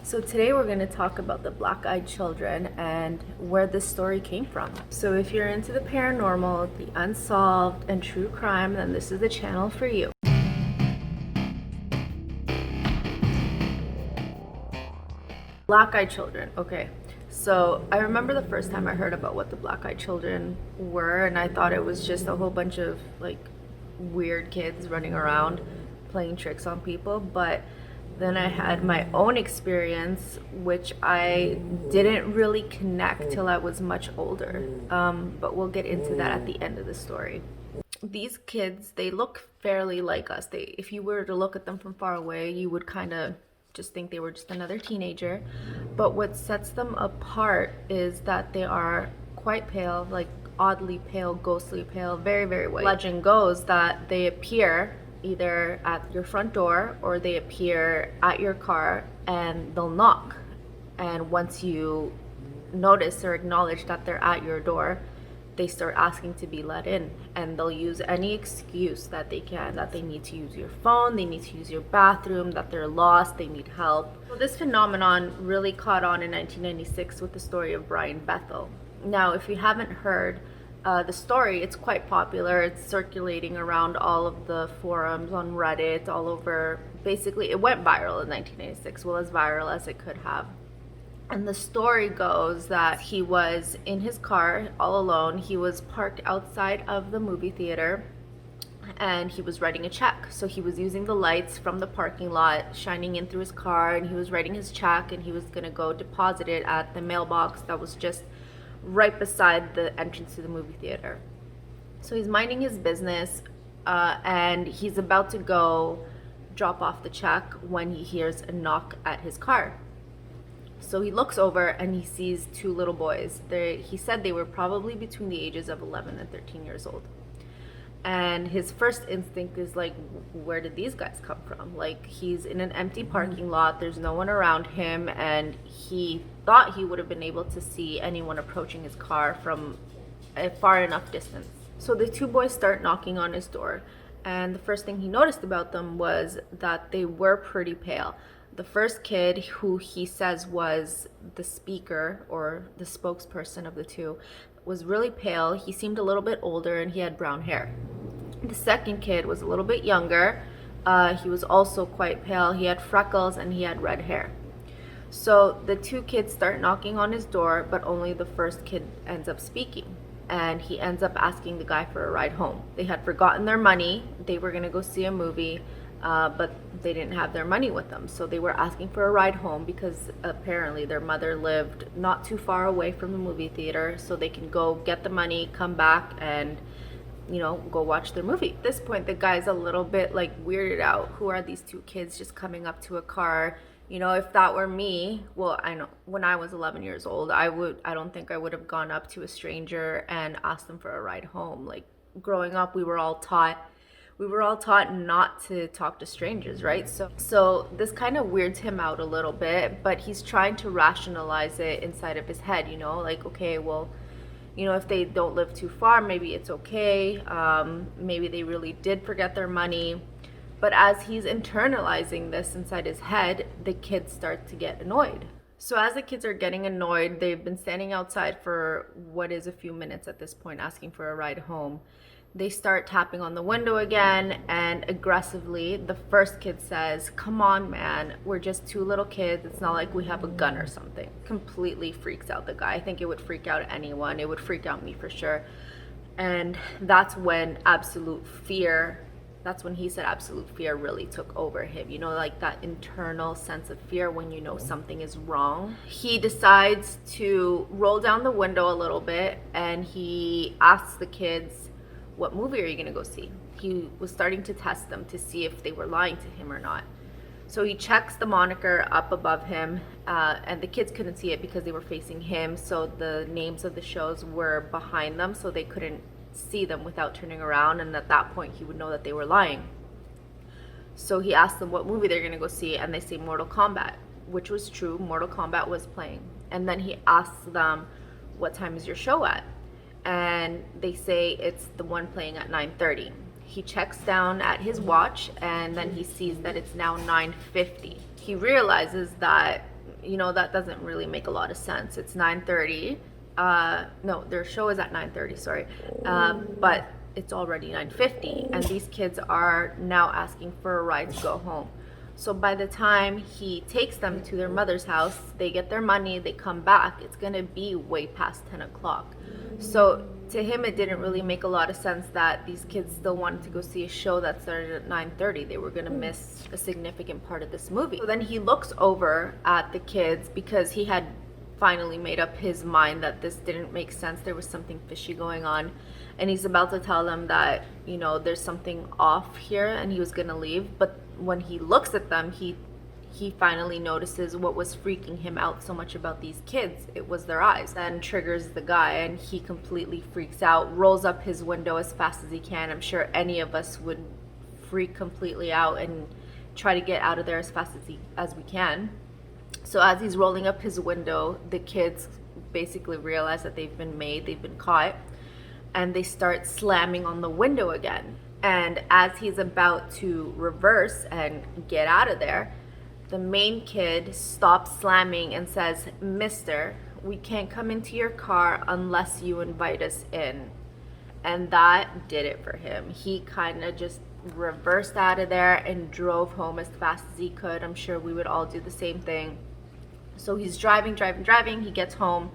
So today we're going to talk about the black-eyed children and where this story came from. So if you're into the paranormal, the unsolved, and true crime, then this is the channel for you. Black-eyed children, okay. So I remember the first time I heard about what the black-eyed children were, and I thought it was just a whole bunch of like weird kids running around playing tricks on people, but then I had my own experience, which I didn't really connect till I was much older. But we'll get into that at the end of the story. These kids, they look fairly like us. If you were to look at them from far away, you would kind of just think they were just another teenager. But what sets them apart is that they are quite pale, like oddly pale, ghostly pale, very, very white. Legend goes that they appear either at your front door or they appear at your car and they'll knock. And once you notice or acknowledge that they're at your door, they start asking to be let in, and they'll use any excuse that they can, that they need to use your phone, they need to use your bathroom, that they're lost, they need help. So this phenomenon really caught on in 1996 with the story of Bethel. Now, if you haven't heard the story, it's quite popular. It's circulating around all of the forums on Reddit, all over. Basically, it went viral in 1996, well, as viral as it could have. And the story goes that he was in his car all alone. He was parked outside of the movie theater and he was writing a check. So he was using the lights from the parking lot shining in through his car, and he was writing his check, and he was going to go deposit it at the mailbox that was just right beside the entrance to the movie theater. So he's minding his business and he's about to go drop off the check when he hears a knock at his car. So he looks over and he sees two little boys. He said they were probably between the ages of 11 and 13 years old. And his first instinct is like, where did these guys come from? Like, he's in an empty parking lot, there's no one around him, and he thought he would have been able to see anyone approaching his car from a far enough distance. So the two boys start knocking on his door, and the first thing he noticed about them was that they were pretty pale. The first kid, who he says was the speaker or the spokesperson of the two, was really pale. He seemed a little bit older and he had brown hair. The second kid was a little bit younger. He was also quite pale. He had freckles and he had red hair. So the two kids start knocking on his door, but only the first kid ends up speaking. And he ends up asking the guy for a ride home. They had forgotten their money. They were going to go see a movie. But they didn't have their money with them, so they were asking for a ride home because apparently their mother lived not too far away from the movie theater, so they can go get the money, come back, and go watch their movie. At this point, the guy's a little bit like weirded out. Who are these two kids just coming up to a car? If that were me, well, I know when I was 11 years old, I don't think I would have gone up to a stranger and asked them for a ride home. Like, growing up, we were all taught not to talk to strangers, right? So this kind of weirds him out a little bit, but he's trying to rationalize it inside of his head, like, okay, well, if they don't live too far, maybe it's okay. Maybe they really did forget their money. But as he's internalizing this inside his head, the kids start to get annoyed. So as the kids are getting annoyed, they've been standing outside for what is a few minutes at this point, asking for a ride home. They start tapping on the window again, and aggressively, the first kid says, "Come on, man, we're just two little kids. It's not like we have a gun or something." Completely freaks out the guy. I think it would freak out anyone. It would freak out me for sure. And that's when he said absolute fear really took over him. Like that internal sense of fear when something is wrong. He decides to roll down the window a little bit, and he asks the kids, "What movie are you going to go see?" He was starting to test them to see if they were lying to him or not. So he checks the moniker up above him, and the kids couldn't see it because they were facing him. So the names of the shows were behind them, so they couldn't see them without turning around. And at that point, he would know that they were lying. So he asked them what movie they're going to go see, and they say Mortal Kombat, which was true. Mortal Kombat was playing. And then he asks them, "What time is your show at?" And they say it's the one playing at 9:30. He checks down at his watch, and then he sees that it's now 9:50. He realizes that that doesn't really make a lot of sense. It's 9:30. No, their show is at 9:30, sorry. But it's already 9:50, and these kids are now asking for a ride to go home. So by the time he takes them to their mother's house, they get their money, they come back, it's going to be way past 10 o'clock. So to him, it didn't really make a lot of sense that these kids still wanted to go see a show that started at 9:30. They were going to miss a significant part of this movie. So then he looks over at the kids because he had finally made up his mind that this didn't make sense. There was something fishy going on. And he's about to tell them that, there's something off here, and he was going to leave. But when he looks at them, he finally notices what was freaking him out so much about these kids. It was their eyes. Then triggers the guy, and he completely freaks out, rolls up his window as fast as he can. I'm sure any of us would freak completely out and try to get out of there as fast as we can. So as he's rolling up his window, the kids basically realize that they've been caught, and they start slamming on the window again. And as he's about to reverse and get out of there, the main kid stops slamming and says, "Mister, we can't come into your car unless you invite us in." And that did it for him. He kind of just reversed out of there and drove home as fast as he could. I'm sure we would all do the same thing. So he's driving. He gets home,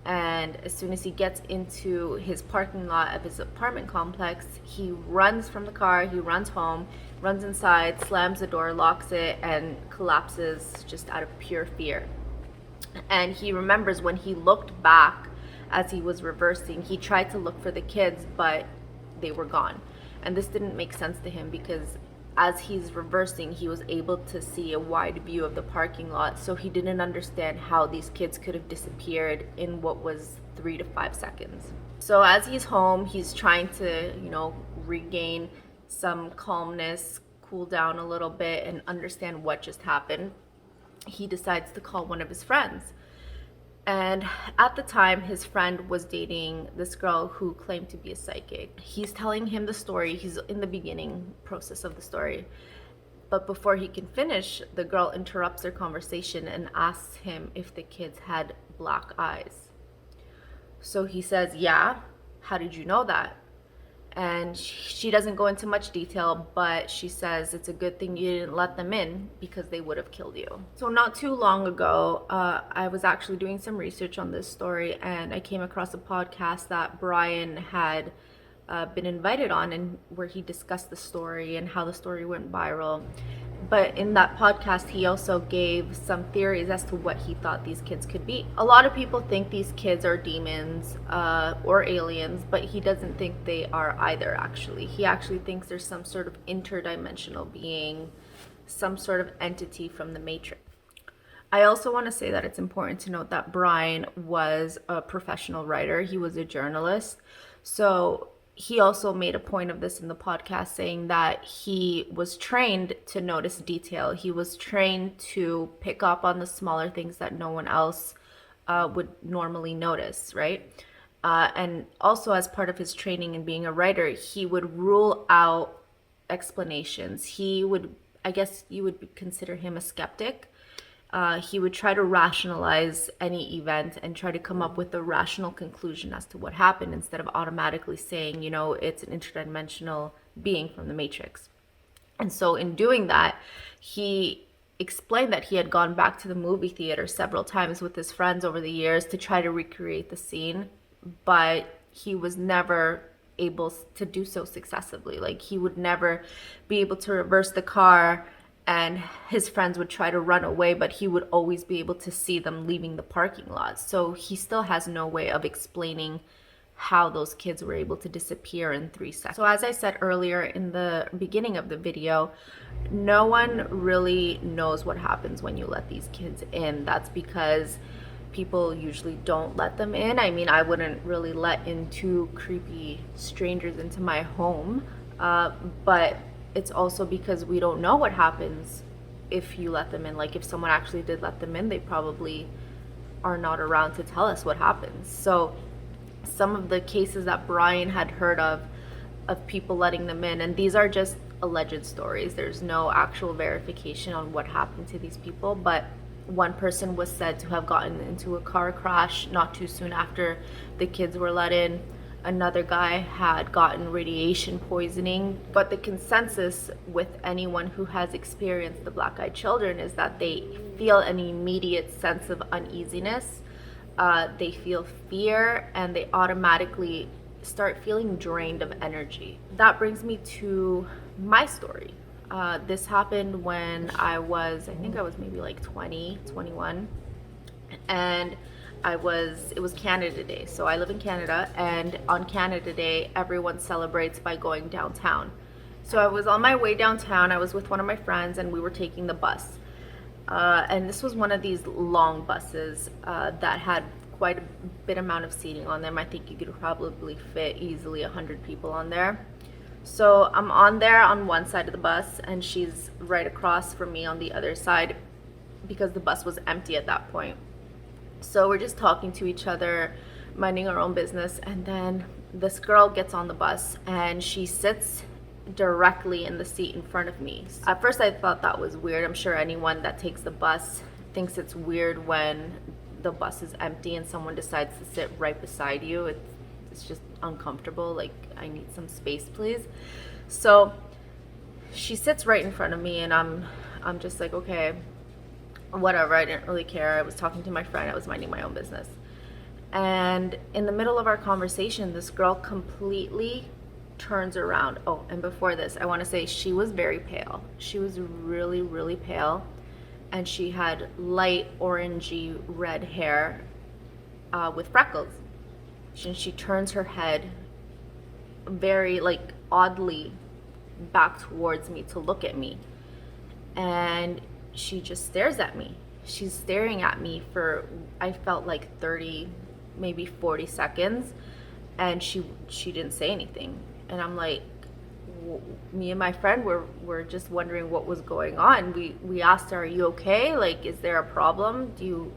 and as soon as he gets into his parking lot of his apartment complex, he runs from the car, he runs home, runs inside, slams the door, locks it, and collapses just out of pure fear. And he remembers when he looked back as he was reversing, he tried to look for the kids, but they were gone. And this didn't make sense to him because as he's reversing, he was able to see a wide view of the parking lot, so he didn't understand how these kids could have disappeared in what was 3 to 5 seconds. So as he's home, he's trying to, regain some calmness, cool down a little bit, and understand what just happened. He decides to call one of his friends. And at the time, his friend was dating this girl who claimed to be a psychic. He's telling him the story. He's in the beginning process of the story. But before he can finish, the girl interrupts their conversation and asks him if the kids had black eyes. So he says, "Yeah, how did you know that?" And she doesn't go into much detail, but she says it's a good thing you didn't let them in because they would have killed you. So not too long ago, I was actually doing some research on this story, and I came across a podcast that Brian had been invited on, and where he discussed the story and how the story went viral. But in that podcast, he also gave some theories as to what he thought these kids could be. A lot of people think these kids are demons or aliens, but he doesn't think they are either, actually. He actually thinks there's some sort of interdimensional being, some sort of entity from the Matrix. I also want to say that it's important to note that Brian was a professional writer. He was a journalist. So he also made a point of this in the podcast, saying that he was trained to notice detail. He was trained to pick up on the smaller things that no one else would normally notice, right? And also, as part of his training in being a writer, he would rule out explanations. I guess you would consider him a skeptic. He would try to rationalize any event and try to come up with a rational conclusion as to what happened, instead of automatically saying, it's an interdimensional being from the Matrix. And so in doing that, he explained that he had gone back to the movie theater several times with his friends over the years to try to recreate the scene, but he was never able to do so successfully. Like, he would never be able to reverse the car, and his friends would try to run away, but he would always be able to see them leaving the parking lot. So he still has no way of explaining how those kids were able to disappear in 3 seconds. So as I said earlier in the beginning of the video, no one really knows what happens when you let these kids in. That's because people usually don't let them in. I mean, I wouldn't really let in 2 creepy strangers into my home, but it's also because we don't know what happens if you let them in. Like, if someone actually did let them in, they probably are not around to tell us what happens. So some of the cases that Brian had heard of people letting them in, and these are just alleged stories, there's no actual verification on what happened to these people, but One person was said to have gotten into a car crash not too soon after the kids were let in. Another guy had gotten radiation poisoning. But the consensus with anyone who has experienced the black-eyed children is that they feel an immediate sense of uneasiness. They feel fear, and they automatically start feeling drained of energy. That brings me to my story. This happened when I think I was maybe like 20, 21. And it was Canada Day. So I live in Canada, and on Canada Day, everyone celebrates by going downtown. So I was on my way downtown. I was with one of my friends, and we were taking the bus. And this was one of these long buses that had quite a bit amount of seating on them. I think you could probably fit easily 100 people on there. So I'm on there on one side of the bus, and she's right across from me on the other side because the bus was empty at that point. So we're just talking to each other, minding our own business, and then this girl gets on the bus and she sits directly in the seat in front of me. At first I thought that was weird. I'm sure anyone that takes the bus thinks it's weird when the bus is empty and someone decides to sit right beside you. It's just uncomfortable. Like, I need some space, please. So she sits right in front of me, and I'm just like, okay, whatever. I didn't really care. I was talking to my friend. I was minding my own business. And in the middle of our conversation, this girl completely turns around. Oh, and before this, I want to say she was very pale. She was really, really pale. And she had light orangey red hair with freckles. She turns her head very, like, oddly back towards me to look at me. And she just stares at me. She's staring at me for, I felt like 30, maybe 40 seconds. And she didn't say anything. And I'm like, me and my friend were just wondering what was going on. We asked her, "Are you okay? Like, is there a problem? Do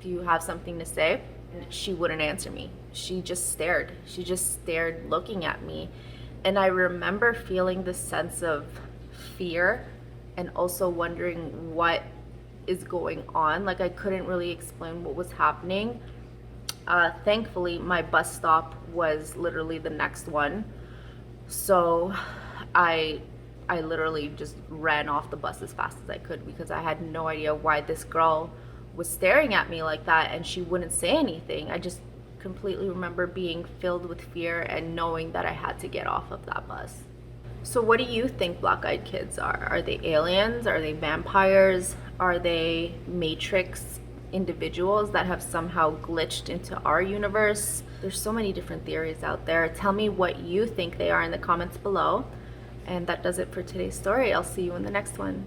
you have something to say?" And she wouldn't answer me. She just stared. She just stared, looking at me. And I remember feeling this sense of fear and also wondering what is going on. Like, I couldn't really explain what was happening. Thankfully, my bus stop was literally the next one. So I literally just ran off the bus as fast as I could because I had no idea why this girl was staring at me like that and she wouldn't say anything. I just completely remember being filled with fear and knowing that I had to get off of that bus. So what do you think black-eyed kids are? Are they aliens? Are they vampires? Are they Matrix individuals that have somehow glitched into our universe? There's so many different theories out there. Tell me what you think they are in the comments below. And that does it for today's story. I'll see you in the next one.